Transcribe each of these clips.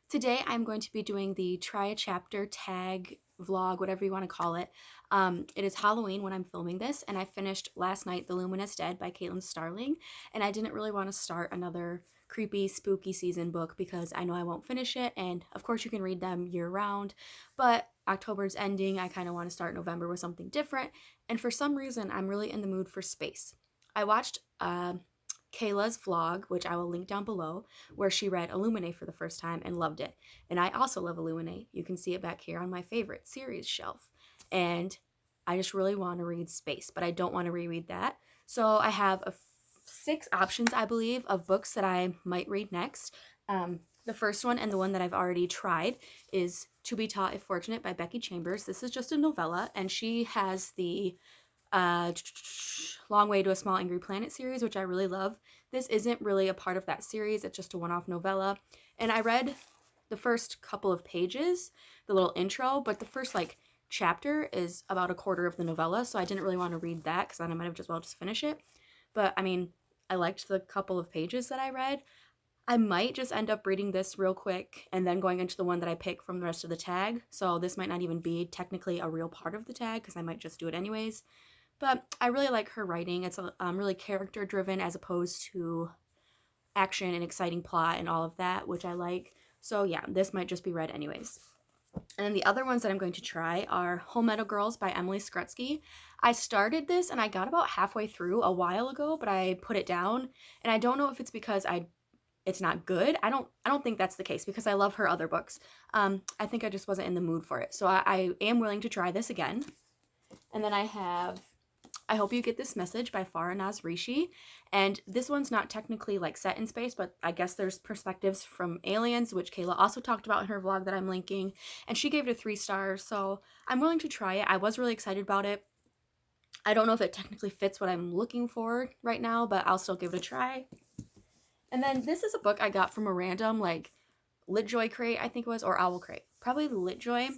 Today I'm going to be doing the try a chapter tag vlog, whatever you want to call it. It is Halloween when I'm filming this, and I finished last night The Luminous Dead by Caitlin Starling, and I didn't really want to start another creepy, spooky season book because I know I won't finish it, and of course you can read them year-round, but October's ending, I kind of want to start November with something different, and for some reason I'm really in the mood for space. I watched Kayla's vlog, which I will link down below, where she read Illuminae for the first time and loved it. And I also love Illuminae. You can see it back here on my favorite series shelf. And I just really want to read space, but I don't want to reread that. So I have six options, I believe, of books that I might read next. The first one, and the one that I've already tried, is To Be Taught If Fortunate by Becky Chambers. This is just a novella, and she has the uh, Long Way to a Small Angry Planet series, which I really love. This isn't really a part of that series, it's just a one-off novella. And I read the first couple of pages, the little intro, but the first chapter is about a quarter of the novella, so I didn't really want to read that because then I might have just well just finish it. But I mean, I liked the couple of pages that I read. I might just end up reading this real quick and then going into the one that I pick from the rest of the tag. So this might not even be technically a real part of the tag because I might just do it anyways. But I really like her writing. It's really character driven as opposed to action and exciting plot and all of that, which I like. So yeah, this might just be read anyways. And then the other ones that I'm going to try are Hullmetal Girls by Emily Skrutskie. I started this and I got about halfway through a while ago, but I put it down. And I don't know if it's because it's not good. I don't think that's the case because I love her other books. I think I just wasn't in the mood for it. So I am willing to try this again. And then I have I Hope You Get This Message by Farah Rishi. And this one's not technically set in space, but I guess there's perspectives from aliens, which Kayla also talked about in her vlog that I'm linking. And she gave it a 3 stars, so I'm willing to try it. I was really excited about it. I don't know if it technically fits what I'm looking for right now, but I'll still give it a try. And then this is a book I got from a random LitJoy crate, I think it was, or Owl crate. Probably LitJoy,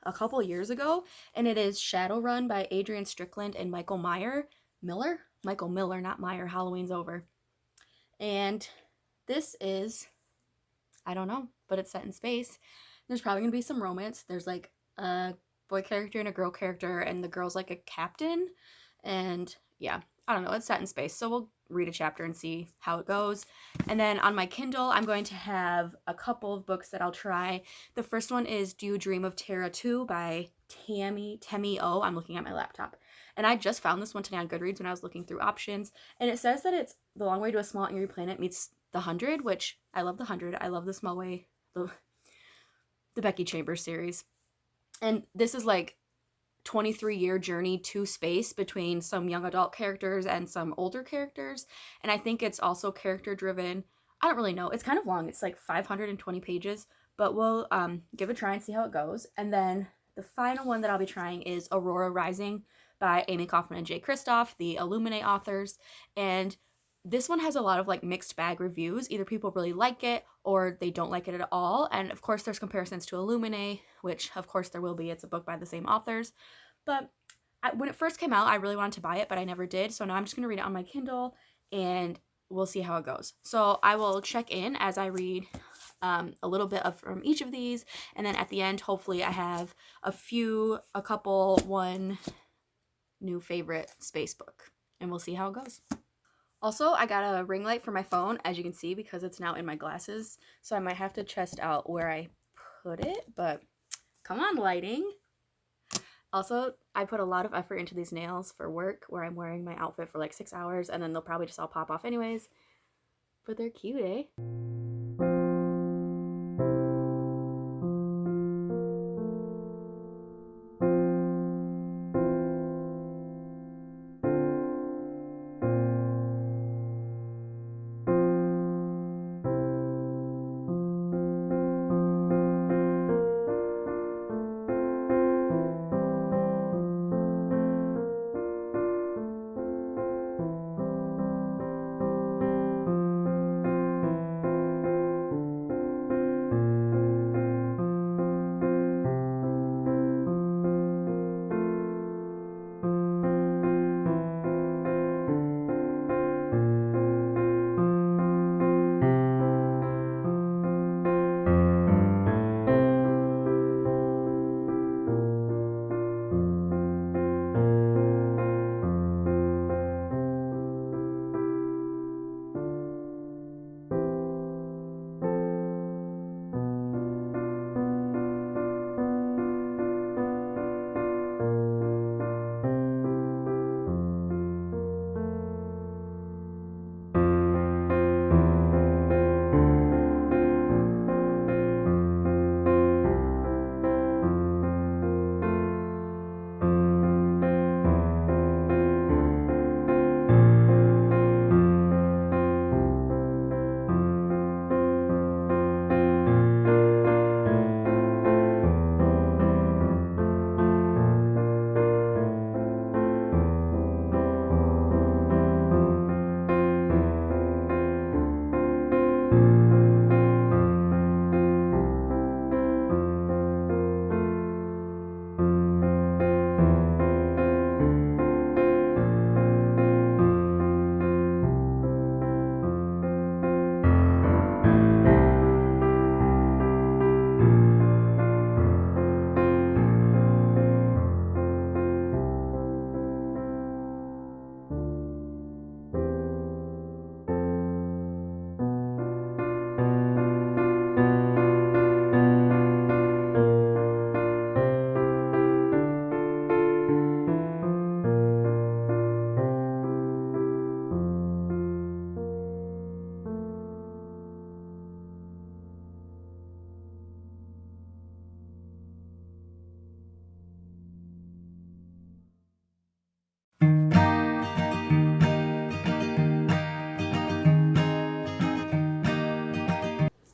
a couple years ago. And it is Shadowrun by AdriAnne Strickland and Michael Miller? Michael Miller, not Meyer. Halloween's over. And this is, I don't know, but it's set in space. There's probably going to be some romance. There's a boy character and a girl character, and the girl's a captain. And yeah, I don't know, it's set in space. So we'll read a chapter and see how it goes. And then on my Kindle, I'm going to have a couple of books that I'll try. The first one is Do You Dream of Terra-Two by Temi O. I'm looking at my laptop. And I just found this one today on Goodreads when I was looking through options. And it says that it's The Long Way to a Small Angry Planet meets The 100, which I love The 100. I love The Small Way, the Becky Chambers series. And this is 23-year journey to space between some young adult characters and some older characters. And I think it's also character driven. I don't really know. It's kind of long. It's 520 pages, but we'll give it a try and see how it goes. And then the final one that I'll be trying is Aurora Rising by Amie, Kaufman, and Kristoff, the Illuminae authors. And this one has a lot of mixed bag reviews. Either people really like it or they don't like it at all. And of course there's comparisons to Illuminae, which of course there will be. It's a book by the same authors. But when it first came out, I really wanted to buy it, but I never did. So now I'm just going to read it on my Kindle and we'll see how it goes. So I will check in as I read a little bit from each of these. And then at the end, hopefully I have one new favorite space book. And we'll see how it goes. Also, I got a ring light for my phone, as you can see, because it's now in my glasses. So I might have to test out where I put it, but come on, lighting. Also, I put a lot of effort into these nails for work, where I'm wearing my outfit for 6 hours, and then they'll probably just all pop off anyways. But they're cute, eh?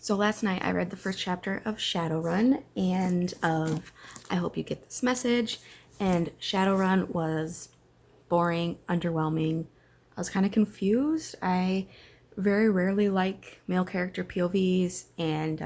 So last night I read the first chapter of Shadowrun and of I Hope You Get This Message, and Shadowrun was boring, underwhelming. I was kind of confused. I very rarely like male character POVs, and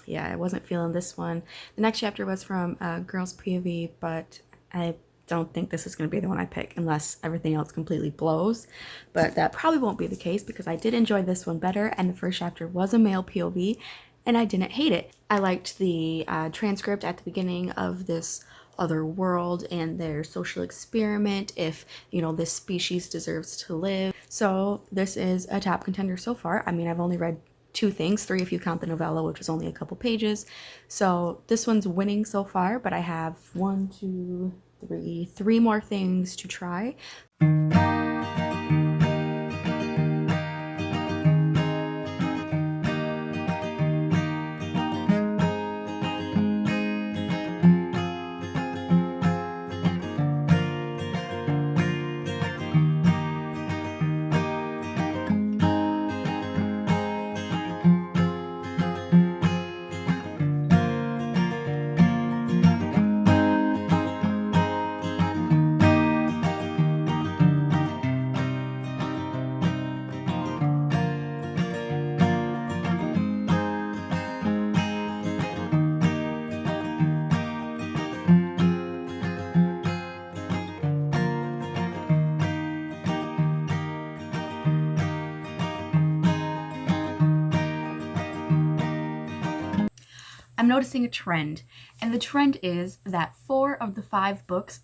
yeah, I wasn't feeling this one. The next chapter was from Girls POV, but I don't think this is going to be the one I pick unless everything else completely blows. But that probably won't be the case because I did enjoy this one better, and the first chapter was a male POV, and I didn't hate it. I liked the transcript at the beginning of this other world and their social experiment, if you know this species deserves to live. So this is a top contender so far. I mean, I've only read 2 things, 3 if you count the novella, which is only a couple pages. So this one's winning so far, but I have 1, 2, 3 more things to try. I'm noticing a trend, and the trend is that 4 of the 5 books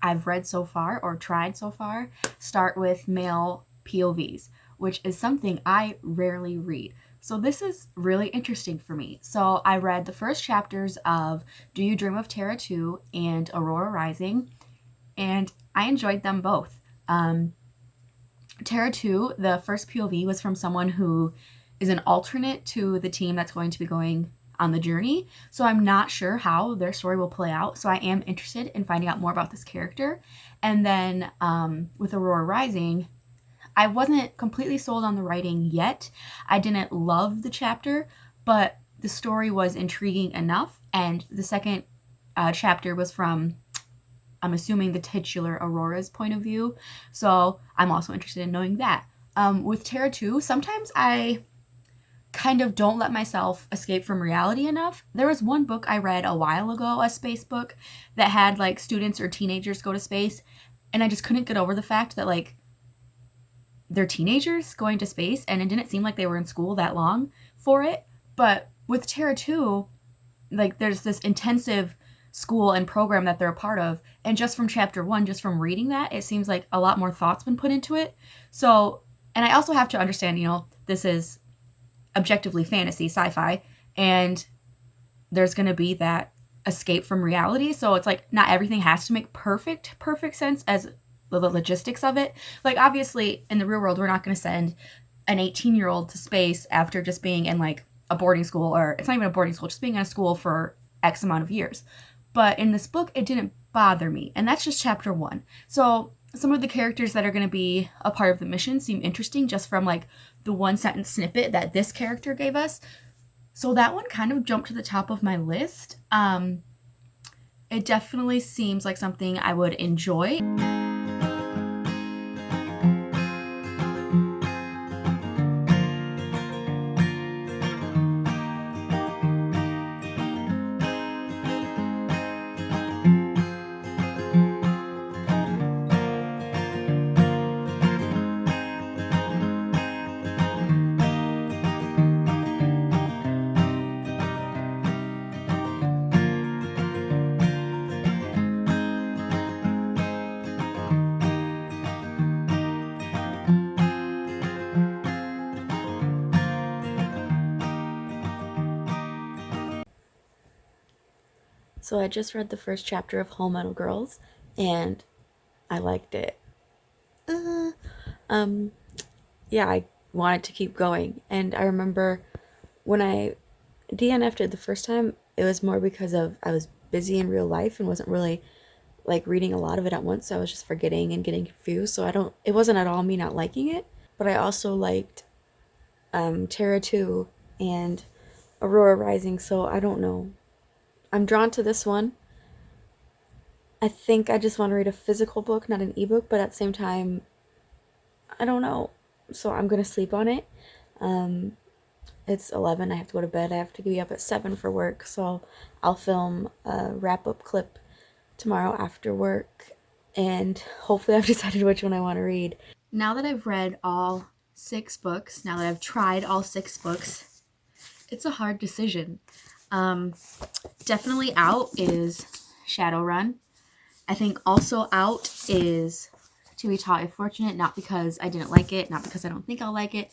I've read so far, or tried so far, start with male POVs, which is something I rarely read. So this is really interesting for me. So I read the first chapters of Do You Dream of Terra-Two and Aurora Rising, and I enjoyed them both. Terra-Two, the first POV was from someone who is an alternate to the team that's going to be going on the journey. So I'm not sure how their story will play out. So I am interested in finding out more about this character. And then with Aurora Rising, I wasn't completely sold on the writing yet. I didn't love the chapter, but the story was intriguing enough. And the second chapter was from, I'm assuming, the titular Aurora's point of view. So I'm also interested in knowing that. With Terra-Two, sometimes I kind of don't let myself escape from reality enough. There was one book I read a while ago, a space book, that had like students or teenagers go to space, and I just couldn't get over the fact that like they're teenagers going to space, and it didn't seem like they were in school that long for it. But with Terra-Two, like there's this intensive school and program that they're a part of, and just from chapter 1, just from reading that, it seems like a lot more thought's been put into it. So, and I also have to understand, you know, this is objectively fantasy, sci-fi, and there's going to be that escape from reality. So it's like not everything has to make perfect sense as the logistics of it. Like obviously in the real world, we're not going to send an 18-year-old to space after just being in like a boarding school, or it's not even a boarding school, just being in a school for X amount of years. But in this book, it didn't bother me. And that's just chapter 1. So some of the characters that are going to be a part of the mission seem interesting just from like the 1-sentence snippet that this character gave us. So that one kind of jumped to the top of my list. It definitely seems like something I would enjoy. So I just read the first chapter of Hullmetal Girls, and I liked it. Yeah, I wanted to keep going, and I remember when I DNF'd it the first time, it was more because of I was busy in real life and wasn't really like reading a lot of it at once, so I was just forgetting and getting confused. So it wasn't at all me not liking it, but I also liked Terra-Two, and Aurora Rising, so I don't know. I'm drawn to this one. I think I just want to read a physical book, not an ebook, but at the same time, I don't know. So I'm going to sleep on it. It's 11. I have to go to bed. I have to be up at 7 for work, so I'll film a wrap-up clip tomorrow after work, and hopefully I've decided which one I want to read. Now that I've read all 6 books, now that I've tried all 6 books, it's a hard decision. Definitely out is Shadowrun. I think also out is To Be Taught If Fortunate, not because I didn't like it, not because I don't think I'll like it,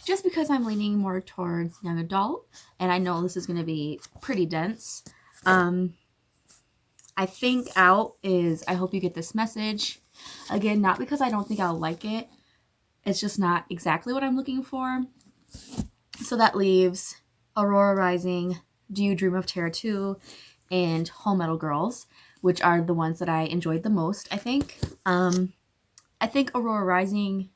just because I'm leaning more towards young adult, and I know this is going to be pretty dense. I think out is I Hope You Get This Message. Again, not because I don't think I'll like it, it's just not exactly what I'm looking for. So that leaves Aurora Rising, Do You Dream of Terra-Two, and Hullmetal Girls, which are the ones that I enjoyed the most, I think. I think Aurora Rising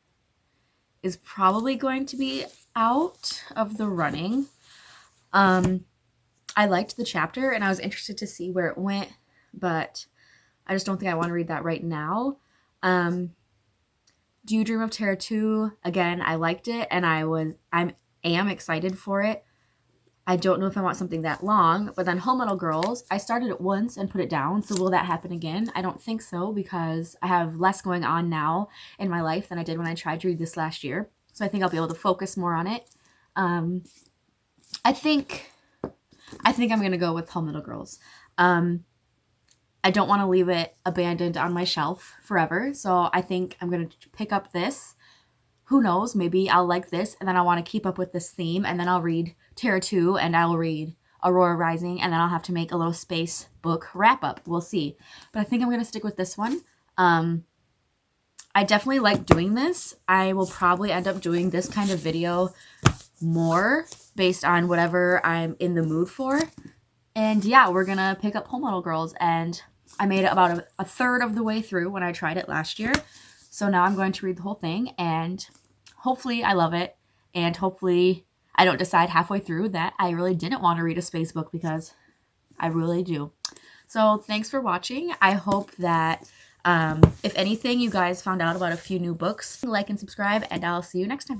is probably going to be out of the running. I liked the chapter and I was interested to see where it went, but I just don't think I want to read that right now. Do You Dream of Terra-Two? Again, I liked it and I am excited for it. I don't know if I want something that long, but then Hullmetal Girls, I started it once and put it down, so will that happen again? I don't think so, because I have less going on now in my life than I did when I tried to read this last year, so I think I'll be able to focus more on it. I think I'm going to go with Hullmetal Girls. I don't want to leave it abandoned on my shelf forever, so I think I'm going to pick up this. Who knows, maybe I'll like this, and then I want to keep up with this theme, and then I'll read Terra-Two, and I'll read Aurora Rising, and then I'll have to make a little space book wrap-up. We'll see. But I think I'm going to stick with this one. I definitely like doing this. I will probably end up doing this kind of video more based on whatever I'm in the mood for. And yeah, we're going to pick up Hullmetal Girls, and I made it about a third of the way through when I tried it last year. So now I'm going to read the whole thing, and hopefully I love it, and hopefully I don't decide halfway through that I really didn't want to read a space book, because I really do. So thanks for watching. I hope that if anything, you guys found out about a few new books. Like and subscribe, and I'll see you next time.